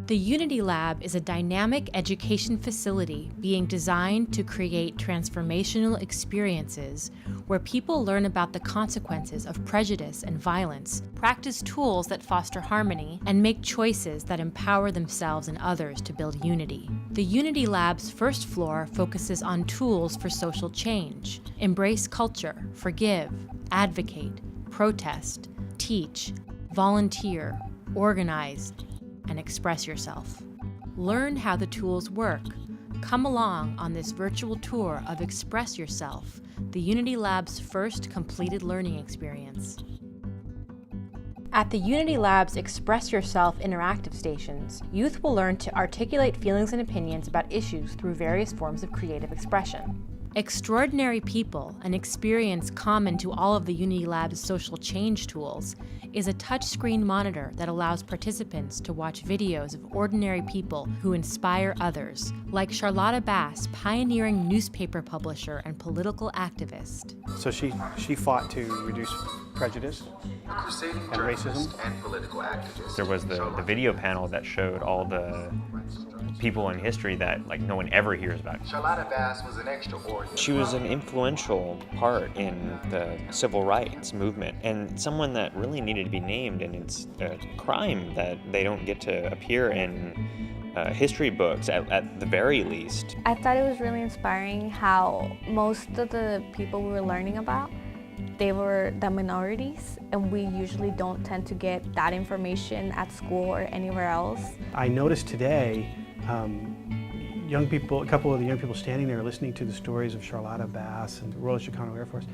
The Unity Lab is a dynamic education facility being designed to create transformational experiences where people learn about the consequences of prejudice and violence, practice tools that foster harmony, and make choices that empower themselves and others to build unity. The Unity Lab's first floor focuses on tools for social change. Embrace culture, forgive, advocate, protest, teach, volunteer, organize, and express yourself. Learn how the tools work. Come along on this virtual tour of Express Yourself, the Unity Lab's first completed learning experience. At the Unity Lab's Express Yourself interactive stations, youth will learn to articulate feelings and opinions about issues through various forms of creative expression. Extraordinary People, an experience common to all of the Unity Lab's social change tools, is a touchscreen monitor that allows participants to watch videos of ordinary people who inspire others, like Charlotta Bass, pioneering newspaper publisher and political activist. So she fought to reduce prejudice and racism. And political activist. There was the video panel that showed all the people in history that no one ever hears about. Charlotta Bass was an extraordinary. She was an influential part in the civil rights movement and someone that really needed to be named, and it's a crime that they don't get to appear in history books at the very least. I thought it was really inspiring how most of the people we were learning about, they were the minorities, and we usually don't tend to get that information at school or anywhere else. I noticed today young people, a couple of the young people standing there listening to the stories of Charlotta Bass and the Royal Chicano Air Force,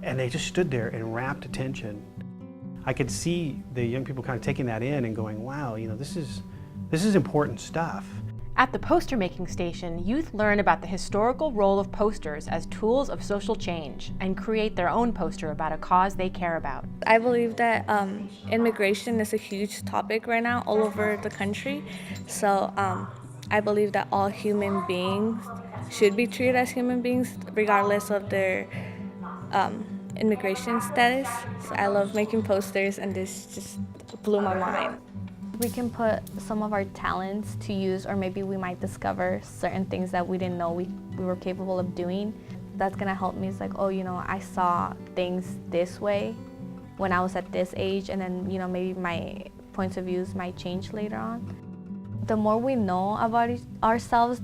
and they just stood there in rapt attention. I could see the young people kind of taking that in and going, wow, this is important stuff. At the poster making station, youth learn about the historical role of posters as tools of social change and create their own poster about a cause they care about. I believe that immigration is a huge topic right now all over the country. So I believe that all human beings should be treated as human beings regardless of their immigration status. So I love making posters, and this just blew my mind. We can put some of our talents to use, or maybe we might discover certain things that we didn't know we were capable of doing. That's gonna help me. It's like, oh, I saw things this way when I was at this age, and then, maybe my points of views might change later on. The more we know about ourselves,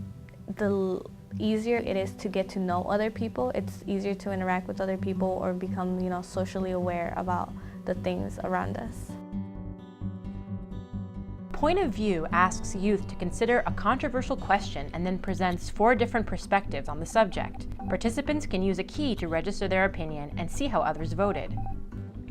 the easier it is to get to know other people. It's easier to interact with other people or become, socially aware about the things around us. Point of View asks youth to consider a controversial question and then presents 4 different perspectives on the subject. Participants can use a key to register their opinion and see how others voted.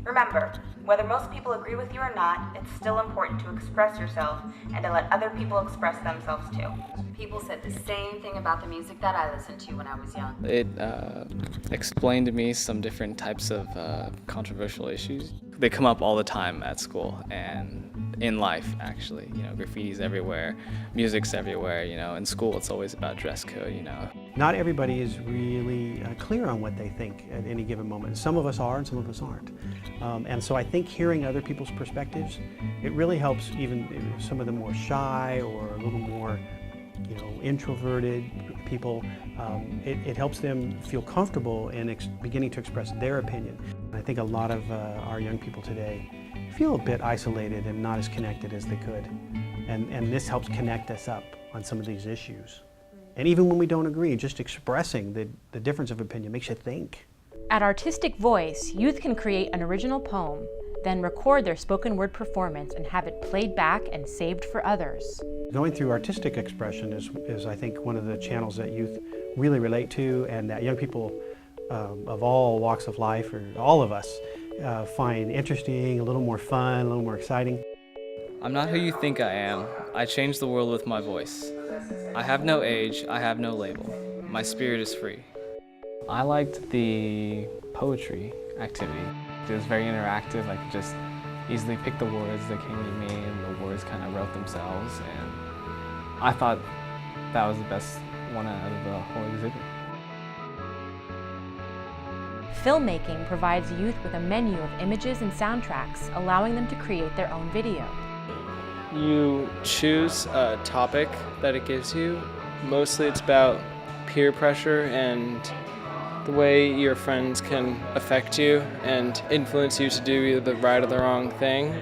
Remember, whether most people agree with you or not, it's still important to express yourself and to let other people express themselves too. People said the same thing about the music that I listened to when I was young. It explained to me some different types of controversial issues. They come up all the time at school and in life, actually. Graffiti's everywhere, music's everywhere. In school it's always about dress code. Not everybody is really clear on what they think at any given moment. Some of us are and some of us aren't. And so I think hearing other people's perspectives, it really helps even some of the more shy or a little more introverted people. It helps them feel comfortable in beginning to express their opinion. And I think a lot of our young people today feel a bit isolated and not as connected as they could. And this helps connect us up on some of these issues. And even when we don't agree, just expressing the difference of opinion makes you think. At Artistic Voice, youth can create an original poem, then record their spoken word performance and have it played back and saved for others. Going through artistic expression is I think, one of the channels that youth really relate to, and that young people of all walks of life, or all of us, find interesting, a little more fun, a little more exciting. I'm not who you think I am. I change the world with my voice. I have no age, I have no label. My spirit is free. I liked the poetry activity. It was very interactive. I could just easily pick the words that came to me, and the words kind of wrote themselves. And I thought that was the best one out of the whole exhibit. Filmmaking provides youth with a menu of images and soundtracks, allowing them to create their own video. You choose a topic that it gives you. Mostly it's about peer pressure and the way your friends can affect you and influence you to do either the right or the wrong thing.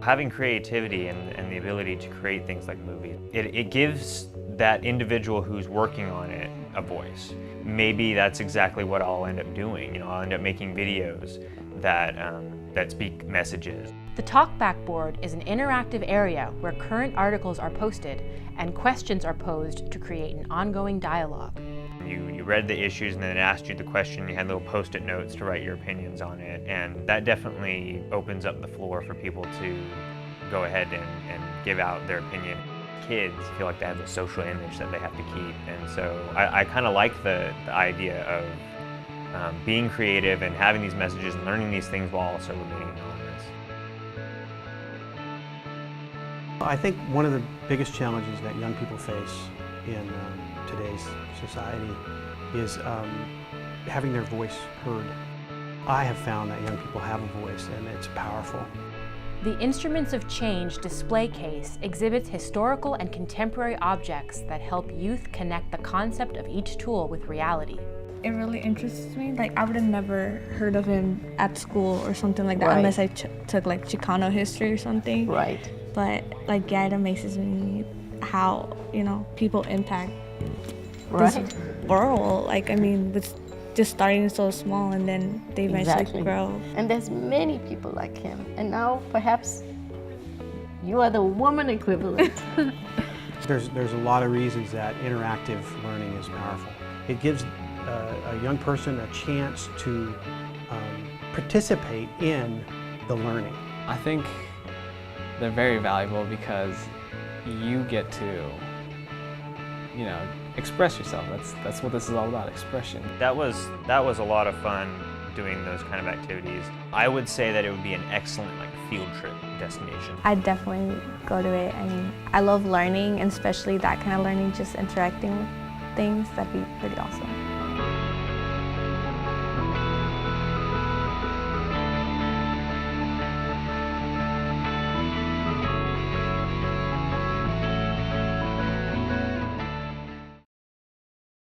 Having creativity and the ability to create things like movies, it gives that individual who's working on it a voice. Maybe that's exactly what I'll end up doing. I'll end up making videos that speak messages. The Talkback board is an interactive area where current articles are posted and questions are posed to create an ongoing dialogue. You read the issues and then it asked you the question, you had little post-it notes to write your opinions on it, and that definitely opens up the floor for people to go ahead and give out their opinion. Kids feel like they have a social image that they have to keep, and so I kind of like the idea of being creative and having these messages and learning these things while also remaining anonymous. I think one of the biggest challenges that young people face in today's society is having their voice heard. I have found that young people have a voice and it's powerful. The Instruments of Change display case exhibits historical and contemporary objects that help youth connect the concept of each tool with reality. It really interests me. Like, I would have never heard of him at school or something like that, Right. unless I took like Chicano history or something. Right. But like, yeah, it amazes me how, people impact Right. this world. Like, I mean, with just starting so small and then they eventually Exactly. grow. And there's many people like him. And now perhaps you are the woman equivalent. There's a lot of reasons that interactive learning is powerful. It gives a young person a chance to participate in the learning. I think they're very valuable because you get to, express yourself. That's what this is all about, expression. That was a lot of fun doing those kind of activities. I would say that it would be an excellent field trip destination. I'd definitely go to it. I mean, I love learning, and especially that kind of learning, just interacting with things. That'd be pretty awesome.